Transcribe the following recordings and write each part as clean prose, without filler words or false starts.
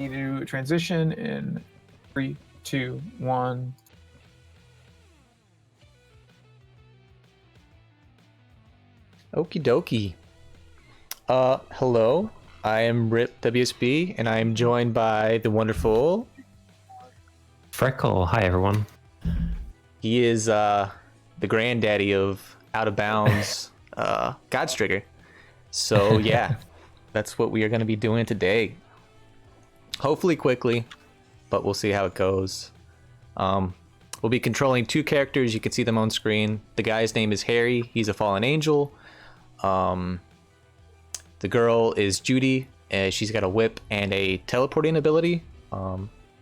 Need to transition in 3, 2, 1. Okie dokie. Hello. I am ripWSB, and I am joined by the wonderful Freckle. Hi, everyone. He is the granddaddy of Out of Bounds Godstrigger. So yeah, that's what we are going to be doing today. Hopefully quickly, but we'll see how it goes. We'll be controlling two characters. You can see them on screen. The guy's name is Harry. He's a fallen angel. The girl is Judy. She's got a whip and a teleporting ability.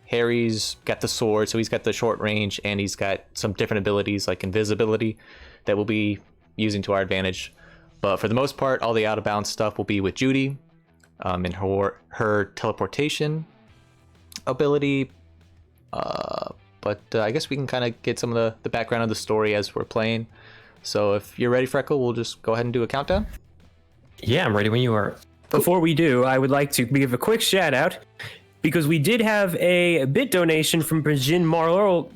Harry's got the sword, so he's got the short range, and he's got some different abilities like invisibility that we'll be using to our advantage. But for the most part, all the out of bounds stuff will be with Judy, and her teleportation ability. But I guess we can kind of get some of the background of the story as we're playing. So if you're ready, Freckle, we'll just go ahead and do a countdown. Yeah, I'm ready when you are. Before we do, I would like to give a quick shout out because we did have a bit donation from Bajin Marolo.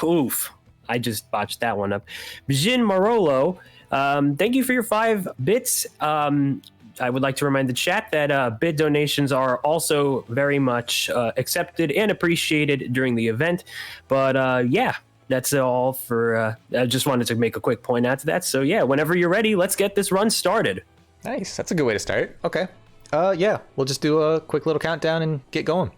Oof, I just botched that one up. Bajin Marolo, thank you for your 5 bits. I would like to remind the chat that bid donations are also very much accepted and appreciated during the event. But yeah, that's all for. I just wanted to make a quick point out to that. So yeah, whenever you're ready, let's get this run started. Nice. That's a good way to start. Okay. Yeah, we'll just do a quick little countdown and get going.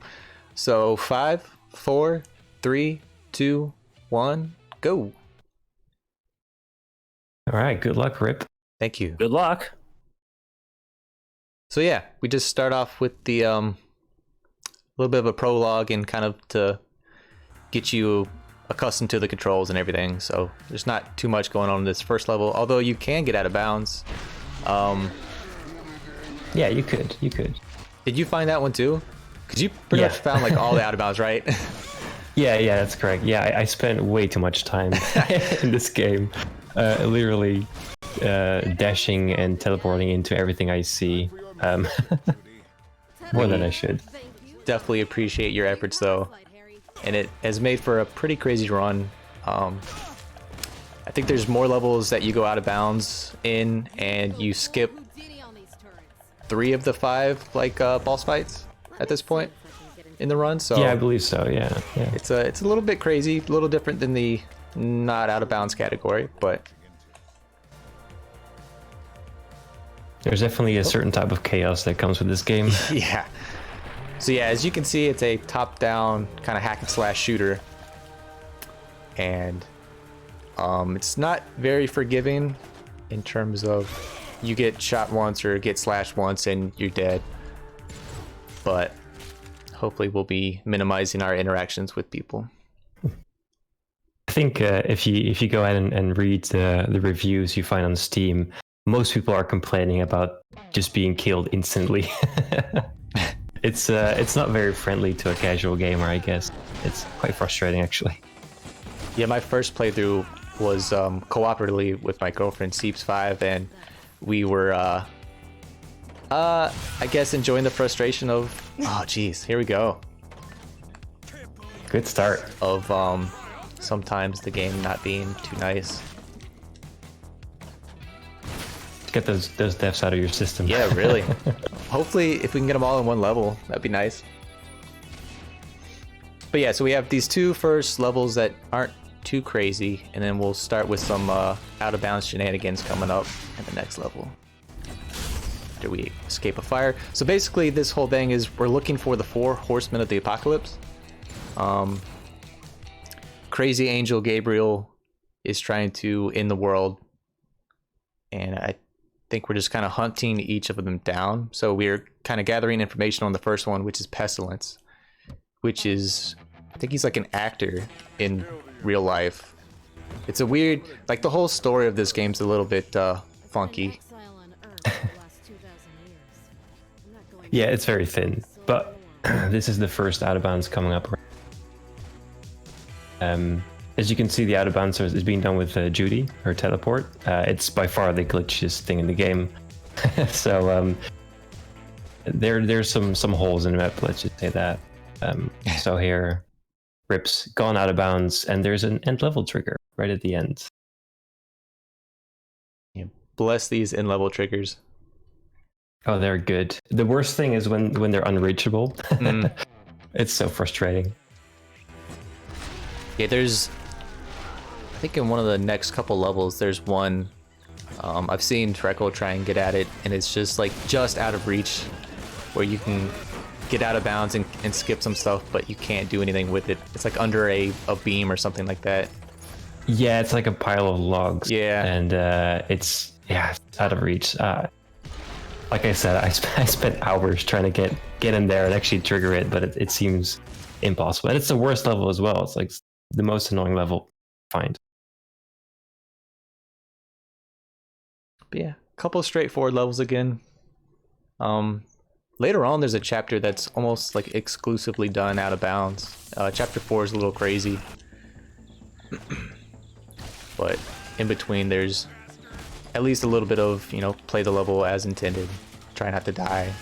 So 5, 4, 3, 2, 1, go. All right. Good luck, Rip. Thank you. Good luck. So yeah, we just start off with the little bit of a prologue and kind of to get you accustomed to the controls and everything. So there's not too much going on in this first level, although you can get out of bounds. Yeah, you could. Did you find that one too? Because you pretty much found like all the out of bounds, right? Yeah, that's correct. Yeah, I spent way too much time in this game, literally dashing and teleporting into everything I see. More than I should. Definitely appreciate your efforts though, and it has made for a pretty crazy run. I think there's more levels that you go out of bounds in, and you skip 3 of the 5 like boss fights at this point in the run. So yeah, I believe so. Yeah. It's a little bit crazy, a little different than the not out of bounds category, but there's definitely a certain type of chaos that comes with this game. Yeah. So yeah, as you can see, it's a top-down kind of hack and slash shooter, and it's not very forgiving in terms of you get shot once or get slashed once and you're dead. But hopefully we'll be minimizing our interactions with people. I think if you go ahead and read the reviews you find on Steam, most people are complaining about just being killed instantly. It's not very friendly to a casual gamer, I guess. It's quite frustrating, actually. Yeah, my first playthrough was cooperatively with my girlfriend Seeps5, and we were I guess enjoying the frustration of geez, here we go. Good start. Of sometimes the game not being too nice. Get those deaths out of your system. Yeah, really. Hopefully if we can get them all in one level, that'd be nice. But yeah, so we have these 2 first levels that aren't too crazy, and then we'll start with some out of bounds shenanigans coming up in the next level after we escape a fire. So basically this whole thing is we're looking for the 4 horsemen of the apocalypse. Crazy angel Gabriel is trying to end the world, and I think we're just kind of hunting each of them down. So we're kind of gathering information on the first one, which is Pestilence, which is, I think he's like an actor in real life. It's a weird, like the whole story of this game's a little bit funky. Yeah, it's very thin, but this is the first out of bounds coming up. As you can see, the out of bounds is being done with Judy, her teleport. It's by far the glitchiest thing in the game. So there's some holes in the map. Let's just say that. So here, Rip's gone out of bounds, and there's an end level trigger right at the end. Yeah, bless these end level triggers. Oh, they're good. The worst thing is when they're unreachable. It's so frustrating. Yeah, there's, I think in one of the next couple levels, there's one, I've seen Treco try and get at it, and it's just like just out of reach, where you can get out of bounds and skip some stuff, but you can't do anything with it. It's like under a beam or something like that. Yeah, it's like a pile of logs. Yeah. And it's out of reach. Like I said, I spent hours trying to get in there and actually trigger it, but it seems impossible. And it's the worst level as well. It's like the most annoying level to find. But yeah, a couple of straightforward levels again. Later on, there's a chapter that's almost like exclusively done out of bounds. Chapter 4 is a little crazy. But in between, there's at least a little bit of, play the level as intended. Try not to die.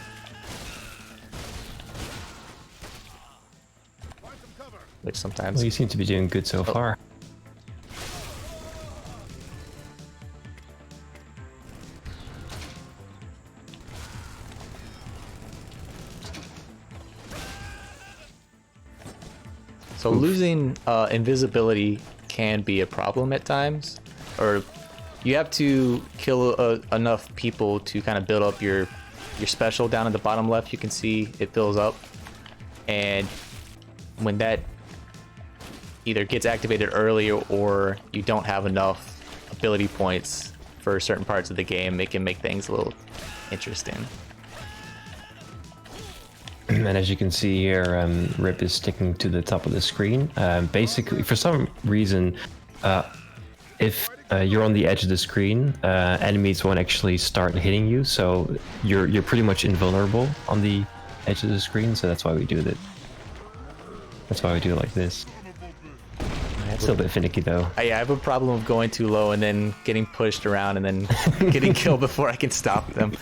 Which sometimes... Well, you seem to be doing good so far. So losing invisibility can be a problem at times, or you have to kill enough people to kind of build up your special. Down at the bottom left, you can see it fills up, and when that either gets activated early or you don't have enough ability points for certain parts of the game, it can make things a little interesting. And as you can see here, Rip is sticking to the top of the screen. Basically, for some reason, if you're on the edge of the screen, enemies won't actually start hitting you, so you're pretty much invulnerable on the edge of the screen. So that's why we do it. That's why we do it like this. It's a little bit finicky though. I have a problem of going too low and then getting pushed around and then getting killed before I can stop them.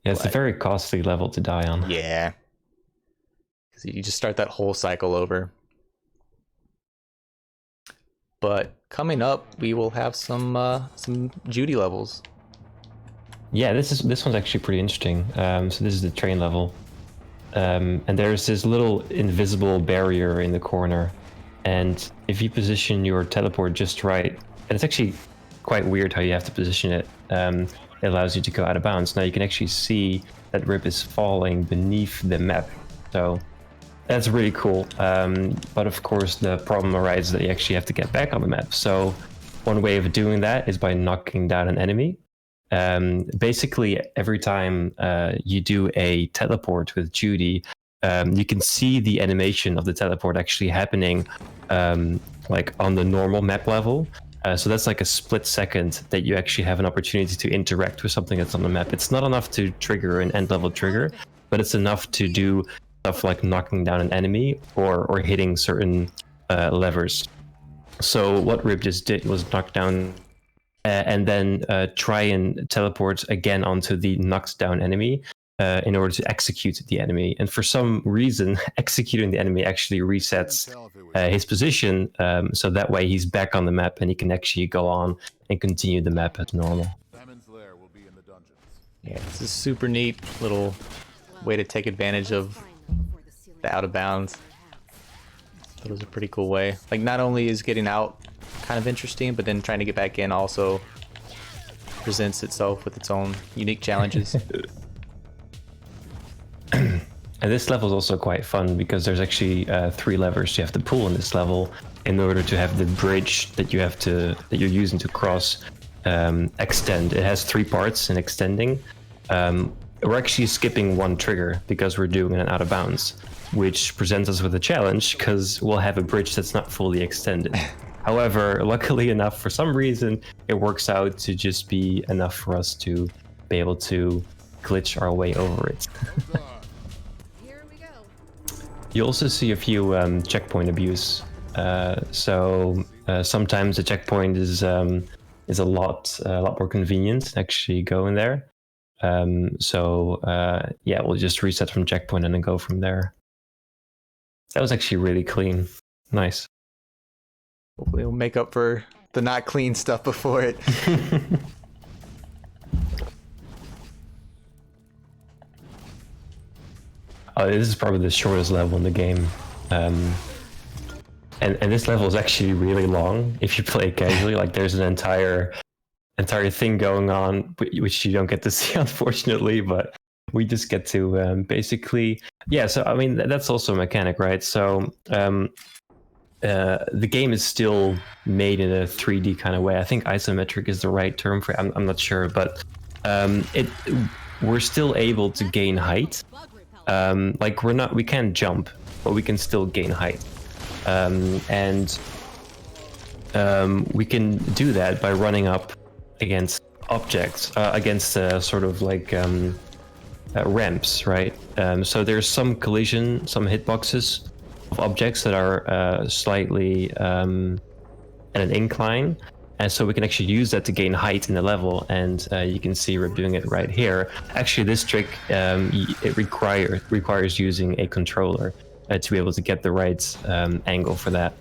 Yeah, it's a very costly level to die on. Yeah. Because you just start that whole cycle over. But coming up, we will have some Judy levels. Yeah, this one's actually pretty interesting. So this is the train level. And there's this little invisible barrier in the corner. And if you position your teleport just right, and it's actually quite weird how you have to position it. It allows you to go out of bounds. Now you can actually see that Rip is falling beneath the map. So that's really cool. But of course the problem arises that you actually have to get back on the map. So one way of doing that is by knocking down an enemy. Basically every time you do a teleport with Judy, you can see the animation of the teleport actually happening like on the normal map level. So that's like a split second that you actually have an opportunity to interact with something that's on the map. It's not enough to trigger an end level trigger, but it's enough to do stuff like knocking down an enemy or hitting certain levers. So what Rip just did was knock down and then try and teleport again onto the knocked down enemy in order to execute the enemy. And for some reason, executing the enemy actually resets his position, so that way he's back on the map and he can actually go on and continue the map as normal. Yeah, it's a super neat little way to take advantage of the out of bounds. That was a pretty cool way. Like, not only is getting out kind of interesting, but then trying to get back in also presents itself with its own unique challenges. And this level is also quite fun because there's actually 3 levers you have to pull in this level in order to have the bridge that you're using to cross extend. It has 3 parts in extending. We're actually skipping one trigger because we're doing an out of bounds, which presents us with a challenge because we'll have a bridge that's not fully extended. However, luckily enough, for some reason, it works out to just be enough for us to be able to glitch our way over it. You also see a few checkpoint abuse. Sometimes the checkpoint is a lot more convenient to actually go in there. Yeah, we'll just reset from checkpoint and then go from there. That was actually really clean. Nice. Hopefully we'll make up for the not clean stuff before it. Oh, this is probably the shortest level in the game. And this level is actually really long if you play casually. Like there's an entire thing going on, which you don't get to see, unfortunately, but we just get to basically, yeah. So I mean, that's also a mechanic, right? So the game is still made in a 3D kind of way. I think isometric is the right term for it. I'm not sure, but we're still able to gain height. Like we can't jump, but we can still gain height. We can do that by running up against objects, against sort of like ramps, right? So there's some collision, some hitboxes of objects that are slightly at an incline, and so we can actually use that to gain height in the level. And you can see we're doing it right here. Actually, this trick it requires using a controller to be able to get the right angle for that.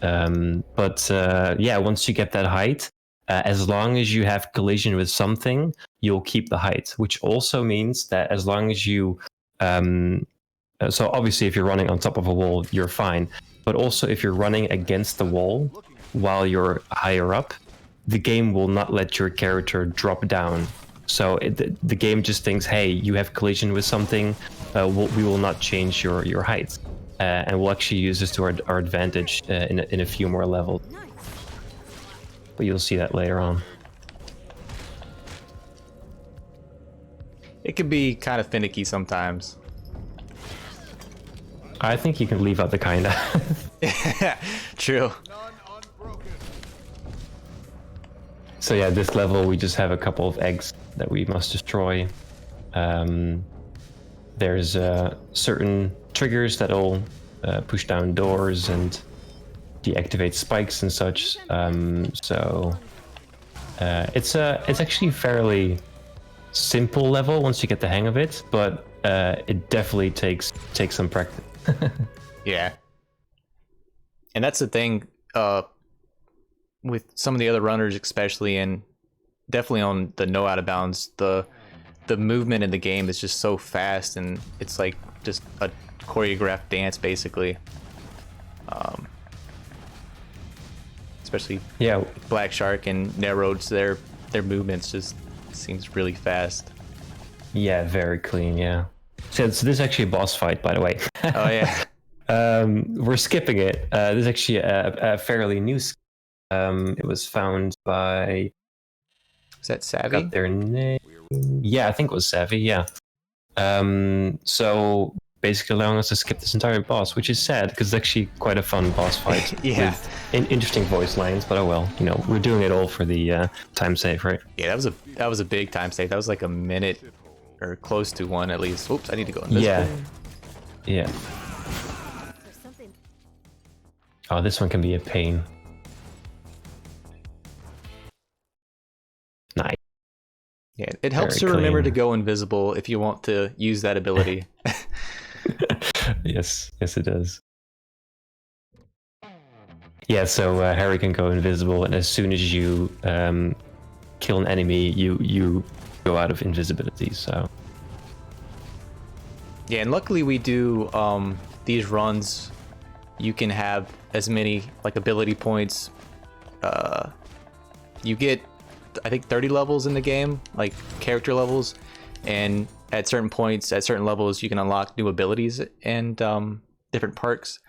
Yeah, once you get that height, as long as you have collision with something, you'll keep the height, which also means that as long as you so obviously if you're running on top of a wall, you're fine, but also if you're running against the wall while you're higher up, the game will not let your character drop down. So the game just thinks, hey, you have collision with something, we will not change your height, and we'll actually use this to our advantage in a few more levels. But you'll see that later on. It can be kind of finicky sometimes. I think you can leave out the kinda. True. So yeah, this level we just have a couple of eggs that we must destroy. There's certain triggers that'll push down doors and deactivate spikes and such. It's actually a fairly simple level once you get the hang of it, but it definitely takes some practice. Yeah. And that's the thing with some of the other runners, especially, and definitely on the no out of bounds, the movement in the game is just so fast, and it's like just a choreographed dance basically. Especially Black Shark and Narroads, their movements just seems really fast. Yeah, very clean. Yeah. So this is actually a boss fight, by the way. Oh yeah. We're skipping it. This is actually a fairly new. It was found by. Is that Savvy? Got their name. Yeah, I think it was Savvy. Yeah. So basically allowing us to skip this entire boss, which is sad because it's actually quite a fun boss fight. Yeah. With interesting voice lines, but oh well. You know, we're doing it all for the time save, right? Yeah, that was a big time save. That was like a minute or close to one at least. Oops, I need to go invisible. Yeah. Oh, this one can be a pain. Nice. Yeah, it helps Very to remember clean. to go invisible if you want to use that ability. Yes, it does. Yeah, so Harry can go invisible, and as soon as you kill an enemy, you go out of invisibility. So Yeah, and luckily we do these runs. You can have as many like ability points. You get, I think, 30 levels in the game, like character levels, and at certain points, at certain levels, you can unlock new abilities and different perks.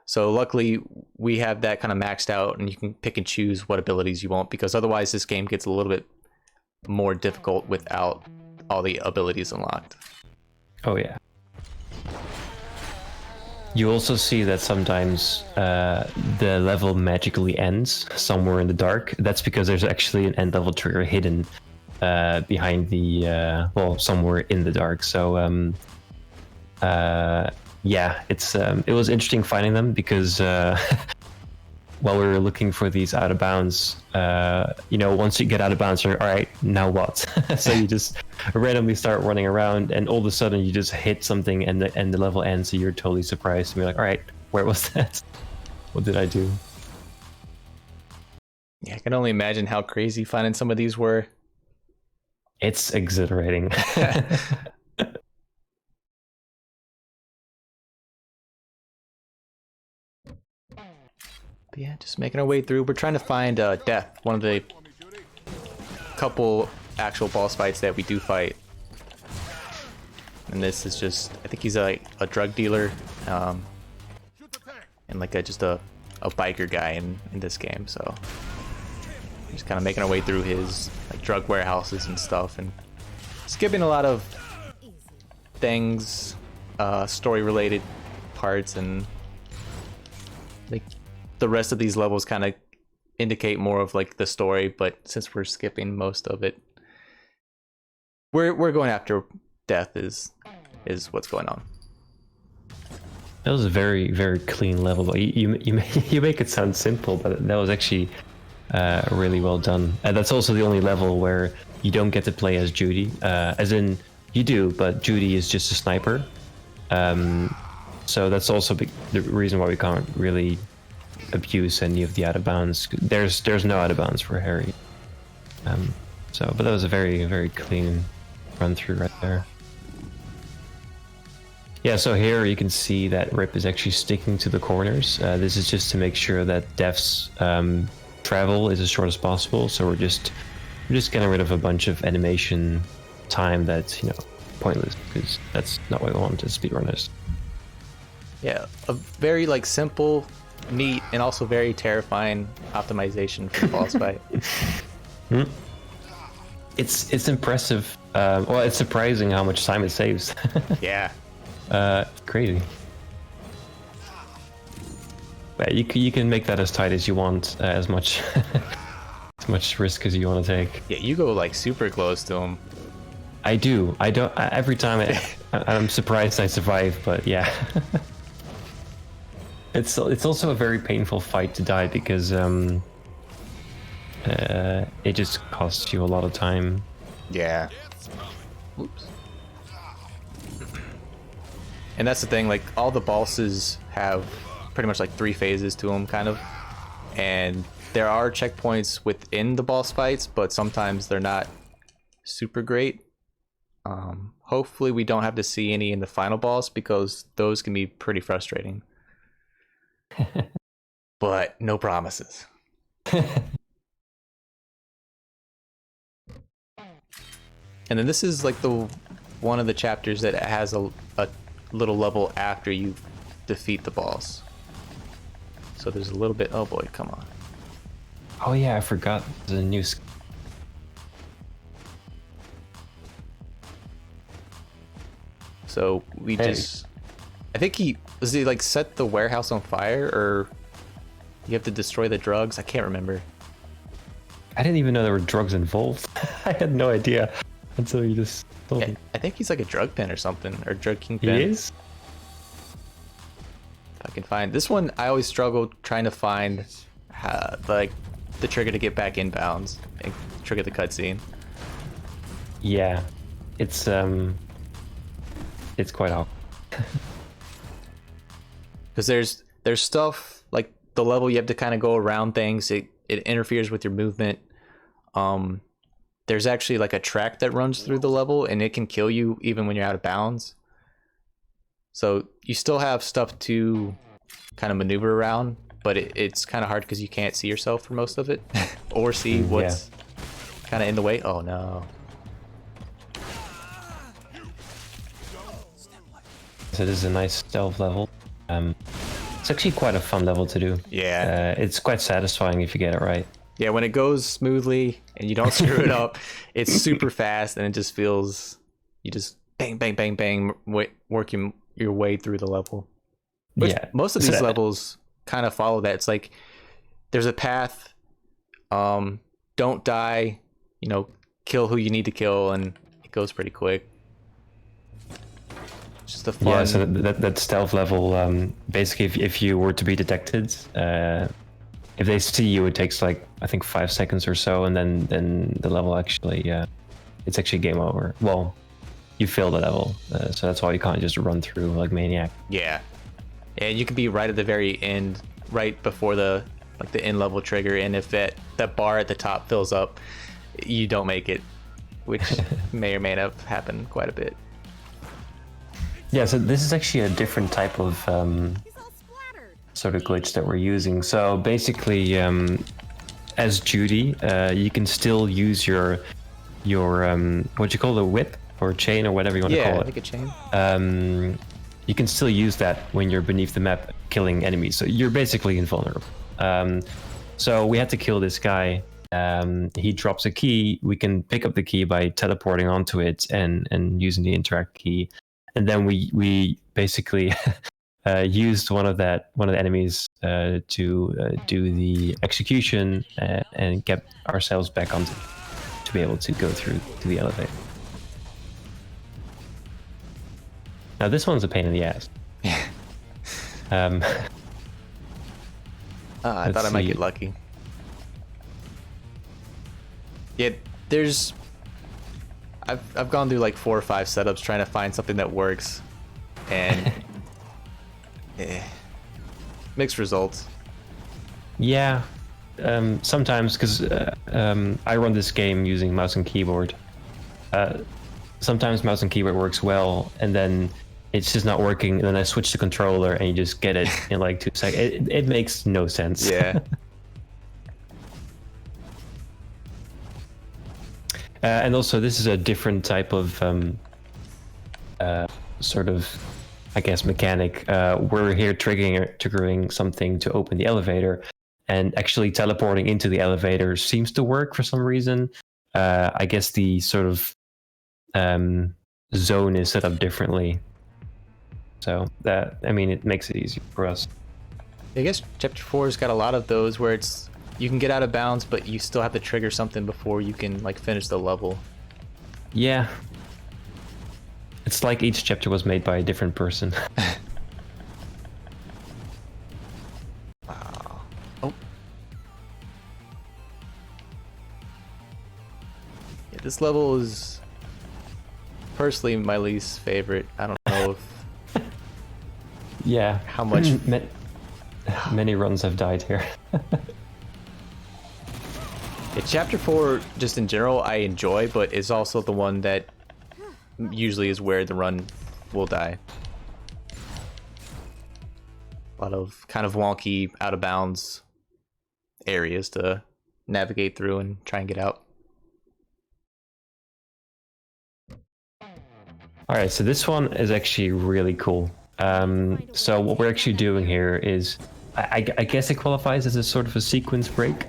So luckily we have that kind of maxed out, and you can pick and choose what abilities you want, because otherwise this game gets a little bit more difficult without all the abilities unlocked. oh yeah. You also see that sometimes the level magically ends somewhere in the dark. That's because there's actually an end level trigger hidden behind the somewhere in the dark. So yeah, it was interesting finding them because while we were looking for these out of bounds, once you get out of bounds, you're all right, now what? So you just randomly start running around, and all of a sudden you just hit something, and the level ends. So you're totally surprised, and you're like, all right, where was that? What did I do? Yeah, I can only imagine how crazy finding some of these were. It's exhilarating. But yeah, just making our way through. We're trying to find Death, one of the couple actual boss fights that we do fight. And this is just, I think he's like a drug dealer, and like just a biker guy in this game. So just kind of making our way through his like drug warehouses and stuff, and skipping a lot of things, story related parts, and like the rest of these levels kind of indicate more of like the story, but since we're skipping most of it, we're going after Death is what's going on. That was a very, very clean level. You make it sound simple, but that was actually really well done. And that's also the only level where you don't get to play as Judy, as in you do, but Judy is just a sniper. So that's also the reason why we can't really abuse any of the out of bounds. There's no out of bounds for Harry. But that was a very, very clean run through right there. Yeah, so here you can see that Rip is actually sticking to the corners. This is just to make sure that Def's travel is as short as possible. So we're just getting rid of a bunch of animation time that's pointless, because that's not what we want as speedrunners. Yeah, a very like simple, neat, and also very terrifying optimization for the boss fight. It's impressive. Well, it's surprising how much time it saves. Yeah. Crazy. But you can make that as tight as you want, as much as much risk as you want to take. Yeah, you go like super close to him. I do. I don't. Every time I'm surprised I survive, but yeah. It's also a very painful fight to die, because it just costs you a lot of time. Yeah. Oops. And that's the thing, like all the bosses have pretty much like 3 phases to them, kind of. And there are checkpoints within the boss fights, but sometimes they're not super great. Hopefully we don't have to see any in the final boss, because those can be pretty frustrating. But no promises. And then this is like the one of the chapters that has a little level after you defeat the boss. So there's a little bit. Oh boy, come on. Oh yeah, I forgot the new. So we just, I think he like set the warehouse on fire, or you have to destroy the drugs. I can't remember. I didn't even know there were drugs involved. I had no idea until you just told me. I think he's like a drug pen or something, or drug kingpin. He is? If I can find this one, I always struggle trying to find like the trigger to get back inbounds and trigger the cutscene. Yeah, it's quite awkward. Because there's stuff like the level you have to kind of go around things. It interferes with your movement. There's actually like a track that runs through the level, and it can kill you even when you're out of bounds. So you still have stuff to kind of maneuver around, but it's kind of hard because you can't see yourself for most of it, or see what's kind of in the way. Oh no. So this is a nice stealth level. It's actually quite a fun level to do. Yeah. It's quite satisfying if you get it right. Yeah, when it goes smoothly and you don't screw it up, it's super fast, and it just feels, you just bang, bang, bang, bang, working your way through the level. Which most of these levels kind of follow that. It's like there's a path, don't die, kill who you need to kill, and it goes pretty quick. Just a fun. Yeah, so that stealth level, basically, if you were to be detected, if they see you, it takes like I think 5 seconds or so, and then the level actually it's actually game over. Well, you fail the level, so that's why you can't just run through like maniac. Yeah, and you can be right at the very end, right before the end level trigger, and if that bar at the top fills up, you don't make it, which may or may not have happened quite a bit. Yeah, so this is actually a different type of sort of glitch that we're using. So basically, as Judy, you can still use your what you call the whip or chain or whatever you want to call it. Yeah, like a chain. You can still use that when you're beneath the map killing enemies. So you're basically invulnerable. So we had to kill this guy. He drops a key. We can pick up the key by teleporting onto it and using the interact key. And then we basically used one of the enemies to do the execution and get ourselves back onto to be able to go through to the elevator. Now this one's a pain in the ass. I thought I might get lucky. Yeah, I've gone through like 4 or 5 setups trying to find something that works, and mixed results. Yeah, sometimes because I run this game using mouse and keyboard. Sometimes mouse and keyboard works well, and then it's just not working, and then I switch the controller and you just get it in like 2 seconds. It makes no sense. Yeah. And also, this is a different type of sort of, I guess, mechanic. We're here triggering something to open the elevator, and actually teleporting into the elevator seems to work for some reason. I guess the sort of zone is set up differently. So that, I mean, it makes it easier for us. I guess Chapter 4's got a lot of those where it's you can get out of bounds, but you still have to trigger something before you can like finish the level. Yeah. It's like each chapter was made by a different person. Wow. Oh. Yeah, this level is personally my least favorite. I don't know if Yeah. how much many runs have died here. Yeah, Chapter 4, just in general, I enjoy, but it's also the one that usually is where the run will die. A lot of kind of wonky, out of bounds areas to navigate through and try and get out. All right, so this one is actually really cool. So what we're actually doing here is, I guess it qualifies as a sort of a sequence break.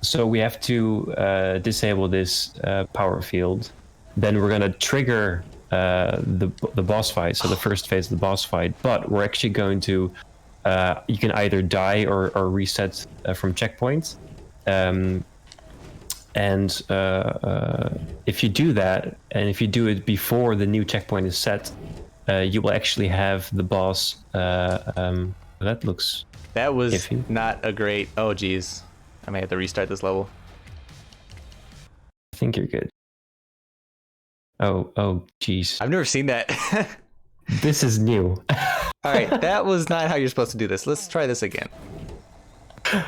So we have to disable this power field. Then we're gonna trigger the boss fight, so the first phase of the boss fight. But we're actually going to, you can either die or reset from checkpoints. And if you do that, and if you do it before the new checkpoint is set, you will actually have the boss. That looks. That was iffy. not a great. Oh, geez. I may have to restart this level. I think you're good. Oh, geez. I've never seen that. This is new. All right, that was not how you're supposed to do this. Let's try this again.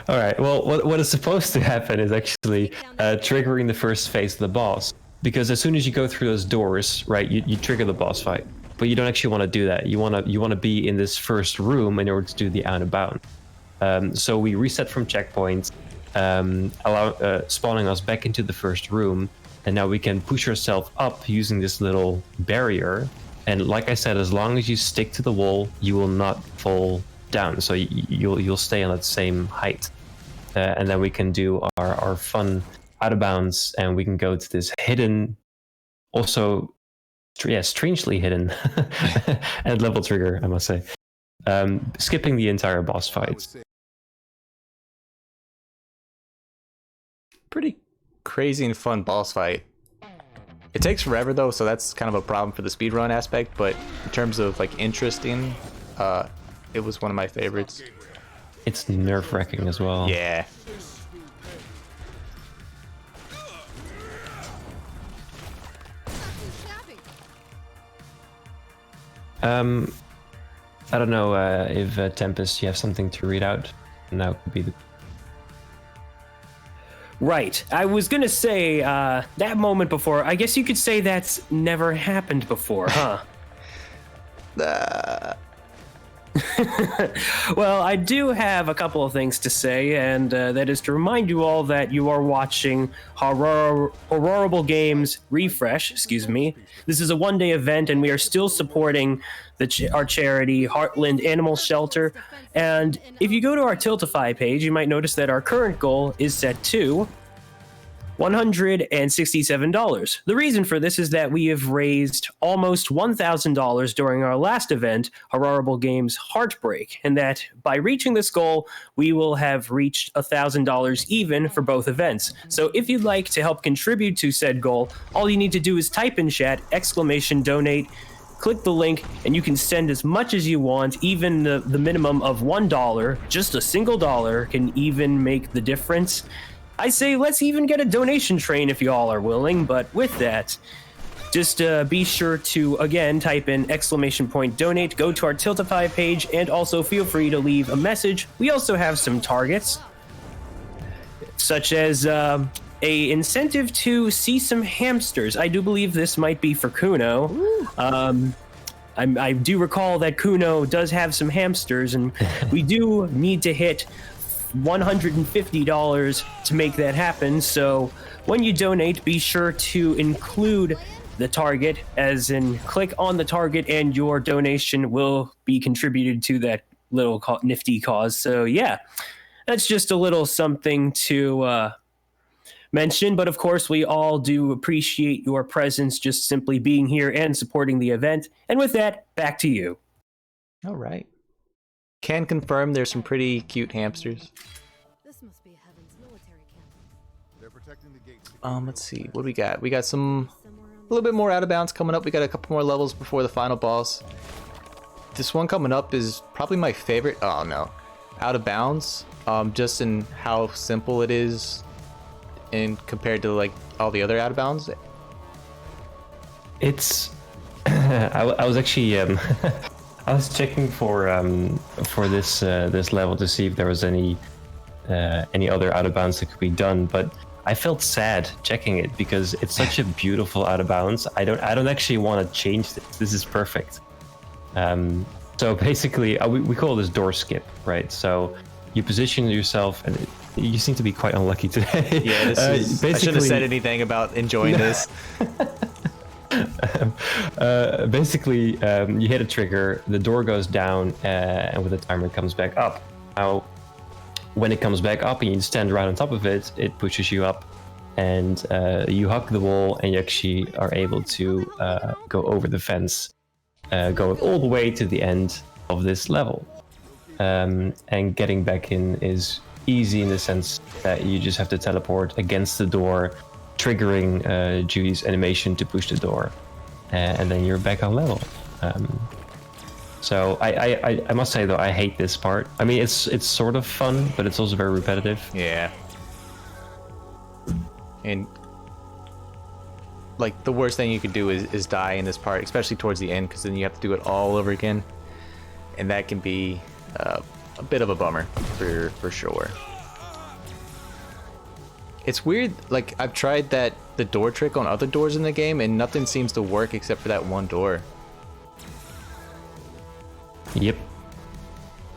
All right. Well, what is supposed to happen is actually triggering the first phase of the boss, because as soon as you go through those doors, right, you trigger the boss fight. But you don't actually want to do that. You want to be in this first room in order to do the out of bound. So we reset from checkpoints, spawning us back into the first room, and now we can push ourselves up using this little barrier. And like I said, as long as you stick to the wall, you will not fall down. So you'll stay on that same height, and then we can do our fun out of bounds, and we can go to this hidden, also. Yeah, strangely hidden and level trigger, I must say. Skipping the entire boss fights. Pretty crazy and fun boss fight. It takes forever though, so that's kind of a problem for the speedrun aspect, but in terms of like interesting, it was one of my favorites. it's nerve-wracking as well. Yeah. I don't know if Tempest, you have something to read out. Now could be the. Right. I was going to say that moment before, I guess you could say that's never happened before, huh? Well, I do have a couple of things to say, and that is to remind you all that you are watching Horrible Games Refresh, excuse me. This is a one-day event, and we are still supporting our charity, Heartland Animal Shelter. And if you go to our Tiltify page, you might notice that our current goal is set to $167. The reason for this is that we have raised almost $1,000 during our last event, Horrible Games Heartbreak, and that by reaching this goal, we will have reached $1,000 even for both events. So if you'd like to help contribute to said goal, all you need to do is type in chat, !donate, click the link, and you can send as much as you want. Even the minimum of $1, just a single dollar, can even make the difference. I say let's even get a donation train if you all are willing, but with that, just be sure to, again, type in !donate, go to our Tiltify page, and also feel free to leave a message. We also have some targets, such as a incentive to see some hamsters. I do believe this might be for Kuno. I do recall that Kuno does have some hamsters, and we do need to hit $150 to make that happen. So when you donate, be sure to include the target, as in click on the target, and your donation will be contributed to that little nifty cause. So yeah, that's just a little something to mention. But of course, we all do appreciate your presence, just simply being here and supporting the event. And with that, back to you. All right. Can confirm there's some pretty cute hamsters. This must be Heaven's military camp. They're protecting the gates. Let's see. What do we got? We got a little bit more out of bounds coming up. We got a couple more levels before the final boss. This one coming up is probably my favorite. Oh no. Out of bounds. Just in how simple it is and compared to like all the other out of bounds. It's I was actually I was checking for this level to see if there was any other out of bounds that could be done, but I felt sad checking it because it's such a beautiful out of bounds. I don't actually want to change this. This is perfect. So basically, we call this door skip, right? So you position yourself, and you seem to be quite unlucky today. Yeah, this is. I shouldn't have said anything about enjoying this. Basically, you hit a trigger, the door goes down, and with the timer it comes back up. Now, when it comes back up and you stand right on top of it, it pushes you up, and you hug the wall, and you actually are able to go over the fence, going all the way to the end of this level. And getting back in is easy in the sense that you just have to teleport against the door, triggering Judy's animation to push the door, and then you're back on level. So I must say though, I hate this part. I mean, it's sort of fun, but it's also very repetitive. Yeah. And like the worst thing you could do is die in this part, especially towards the end, because then you have to do it all over again, and that can be a bit of a bummer for sure. It's weird, like I've tried the door trick on other doors in the game and nothing seems to work except for that one door. Yep.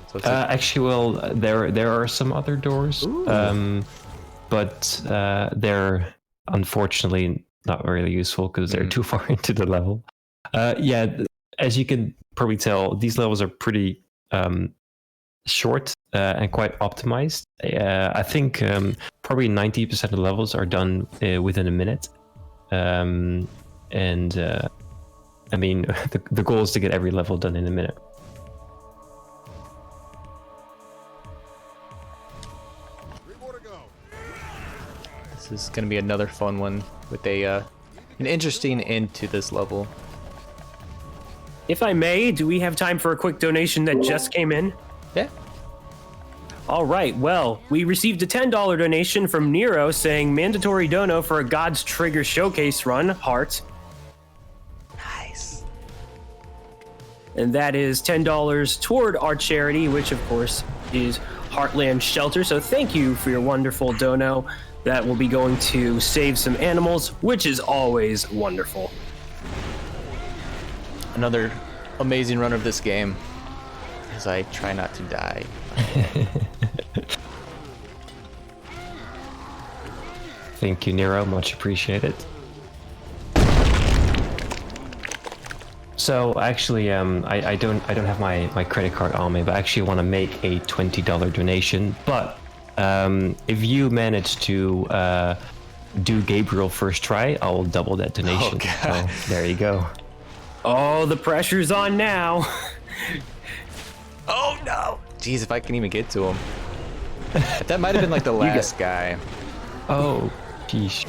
So it's like, actually, well, there are some other doors, but they're unfortunately not really useful because they're too far into the level. Yeah, as you can probably tell, these levels are pretty short and quite optimized. I think probably 90% of the levels are done within a minute. I mean, the goal is to get every level done in a minute. this is going to be another fun one with an interesting end to this level. If I may, do we have time for a quick donation that just came in? Yeah. All right, well, we received a $10 donation from Nero saying mandatory dono for a God's Trigger showcase run, heart. Nice. And that is $10 toward our charity, which of course is Heartland Shelter. So thank you for your wonderful dono. That will be going to save some animals, which is always wonderful. Another amazing run of this game, as I try not to die. Thank you, Nero. Much appreciated. So actually, I don't have my credit card on me, but I actually want to make a $20 donation. But if you manage to do Gabriel first try, I'll double that donation. Oh, God. So there you go. Oh, the pressure's on now. Oh no! Jeez, if I can even get to him. That might have been like the last guy. Oh, geez.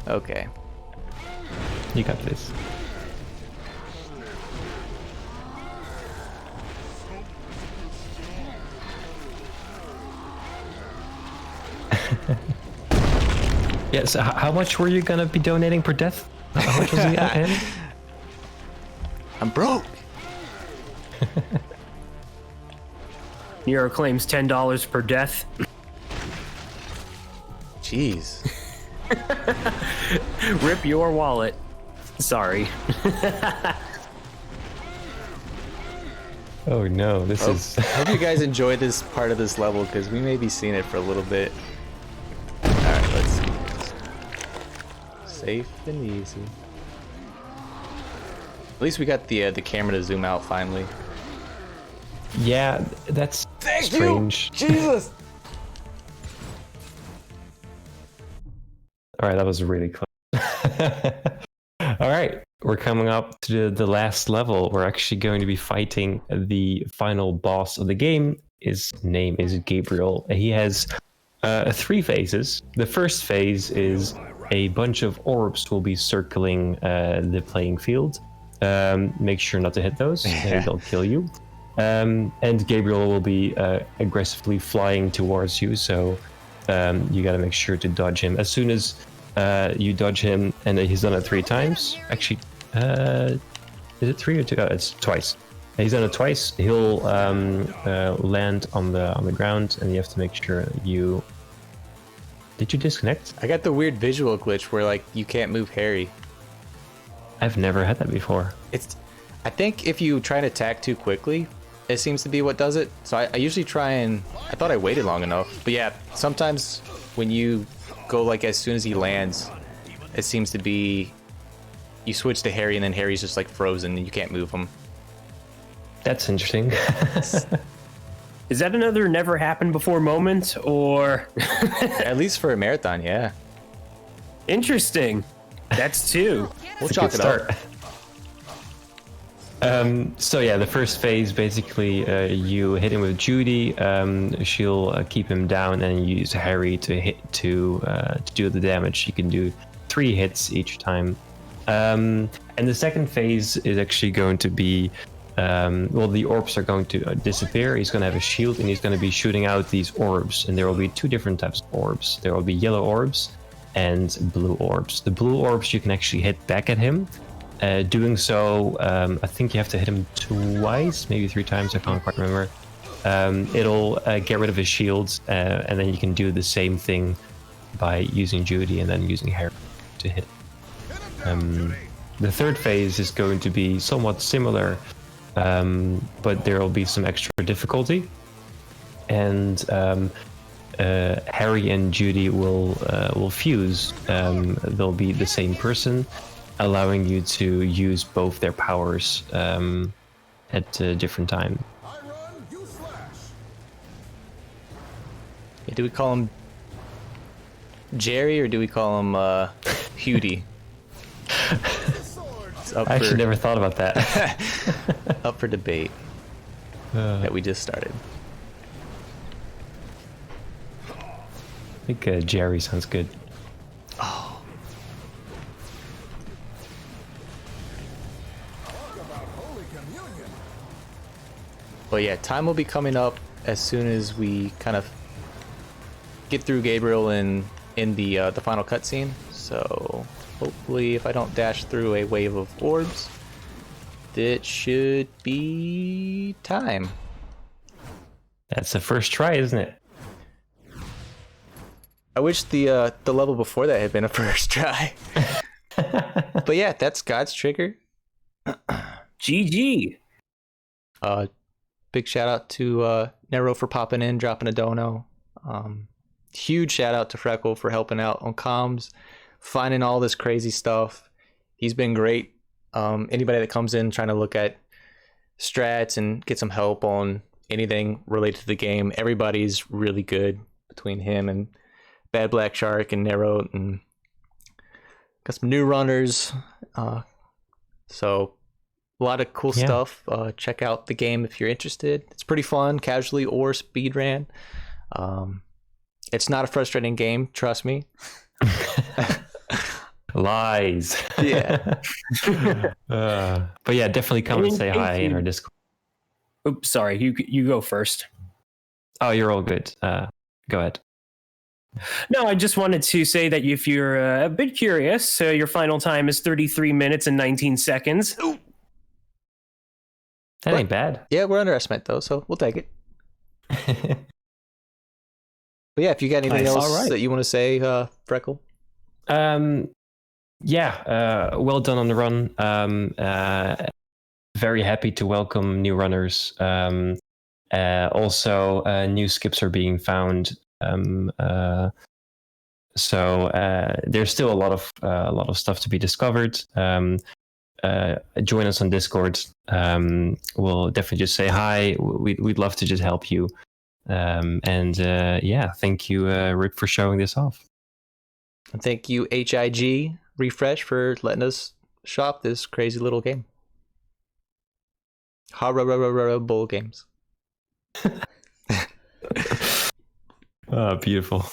Okay. You got this. Yeah, so how much were you gonna be donating per death? How much was it at end? I'm broke. Nero claims $10 per death. Jeez. Rip your wallet. Sorry. Oh no, this is... I hope you guys enjoy this part of this level, because we may be seeing it for a little bit. Alright, let's see. Safe and easy. At least we got the camera to zoom out finally. Yeah, that's strange. Jesus! Alright, that was really close. Alright, we're coming up to the last level. We're actually going to be fighting the final boss of the game. His name is Gabriel. He has 3 phases. The first phase is a bunch of orbs will be circling the playing field. Make sure not to hit those, and they'll kill you. And Gabriel will be aggressively flying towards you, so you got to make sure to dodge him. As soon as you dodge him, and he's done it 3 times. Actually, is it 3 or 2? It's twice. He's done it twice. He'll land on the ground, and you have to make sure you. Did you disconnect? I got the weird visual glitch where like you can't move Harry. I've never had that before. I think if you try to attack too quickly, it seems to be what does it. So I usually try and... I thought I waited long enough. But yeah, sometimes when you go like as soon as he lands, it seems to be... You switch to Harry and then Harry's just like frozen and you can't move him. That's interesting. Is that another never happened before moment, or? At least for a marathon, yeah. Interesting. That's 2. We'll It's a chalk good it up. So yeah, the first phase, basically, you hit him with Judy. She'll keep him down, and use Harry to do the damage. You can do 3 hits each time. And the second phase is actually going to be, the orbs are going to disappear. He's going to have a shield, and he's going to be shooting out these orbs. And there will be 2 different types of orbs. There will be yellow orbs and blue orbs. The blue orbs you can actually hit back at him. Doing so, I think you have to hit him twice, maybe 3 times. I can't quite remember. It'll get rid of his shields, and then you can do the same thing by using Judy and then using Harry to hit. The third phase is going to be somewhat similar, but there will be some extra difficulty, and Harry and Judy will fuse. They'll be the same person, allowing you to use both their powers at different times. Do we call him Jerry or do we call him Hudie? I actually never thought about that. Up for debate that we just started. I think Jerry sounds good. But yeah, time will be coming up as soon as we kind of get through Gabriel in the final cutscene. So hopefully, if I don't dash through a wave of orbs, that should be time. That's the first try, isn't it? I wish the level before that had been a first try. But yeah, that's God's Trigger. GG. Big shout out to Nero for popping in, dropping a dono. Huge shout out to Freckle for helping out on comms, finding all this crazy stuff. He's been great. Anybody that comes in trying to look at strats and get some help on anything related to the game, everybody's really good between him and Bad Black Shark and Nero, and got some new runners. So a lot of cool stuff. Check out the game if you're interested. It's pretty fun, casually or speed ran. It's not a frustrating game, trust me. Lies. Yeah. But yeah, definitely come and say hi in our Discord. Oops, sorry. You go first. Oh, you're all good. Go ahead. No, I just wanted to say that if you're a bit curious, your final time is 33 minutes and 19 seconds. That ain't bad. Yeah, we're underestimate though, so we'll take it. But yeah, if you got anything Nice. else that you want to say, Freckle? Well done on the run. Very happy to welcome new runners. Also, new skips are being found. So there's still a lot of stuff to be discovered. Join us on Discord. We'll definitely just say hi. We'd love to just help you. Thank you, Rip, for showing this off. And thank you, HiGRefresh, for letting us shop this crazy little game. Horrible games. Oh, beautiful.